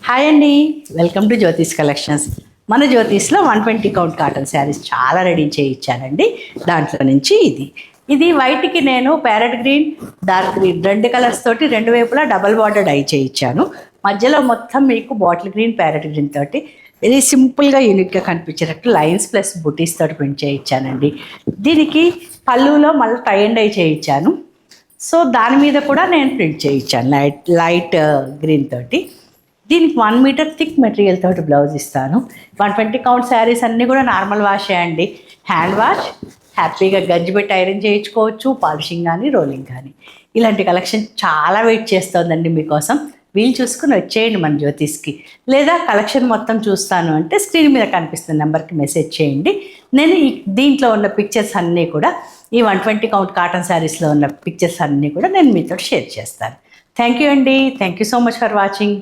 Hi అండి, welcome to Jyothish collections. మన జ్యోతిష్లో 120 count cotton saris చాలా రెడీ చేయించానండి. దాంట్లో నుంచి ఇది వైట్కి నేను ప్యారెట్ గ్రీన్, డార్క్ గ్రీన్ రెండు కలర్స్ తోటి రెండు వైపులా డబల్ బార్డర్ డై చేయించాను. మధ్యలో మొత్తం మీకు బాటిల్ గ్రీన్, ప్యారెట్ గ్రీన్ తోటి వెరీ సింపుల్గా యూనిక్గా కనిపించేటట్టు లైన్స్ ప్లస్ బుటీస్ తోటి ప్రింట్ చేయించానండి. దీనికి పళ్ళులో మళ్ళీ టై అండ్ డై చేయించాను. సో దాని మీద కూడా నేను ప్రింట్ చేయించాను లైట్ గ్రీన్ తోటి. దీనికి 1 మీటర్ థిక్ మెటీరియల్ తోటి బ్లౌజ్ ఇస్తాను. 120 కౌంట్ శారీస్ అన్నీ కూడా నార్మల్ వాషే అండి. హ్యాండ్ వాష్, హ్యాపీగా గంజి పెట్టి ఐరన్ చేయించుకోవచ్చు, పాలిషింగ్ కానీ రోలింగ్ కానీ. ఇలాంటి కలెక్షన్ చాలా వెయిట్ చేస్తుందండి మీకోసం. వీలు చూసుకుని వచ్చేయండి మన జ్యోతిష్కి. లేదా కలెక్షన్ మొత్తం చూస్తాను అంటే స్క్రీన్ మీద కనిపిస్తున్న నెంబర్కి మెసేజ్ చేయండి. నేను దీంట్లో ఉన్న పిక్చర్స్ అన్నీ కూడా, ఈ 120 కౌంట్ కాటన్ శారీస్లో ఉన్న పిక్చర్స్ అన్నీ కూడా నేను మీతో షేర్ చేస్తాను. థ్యాంక్ యూ అండి. Thank you so much for watching.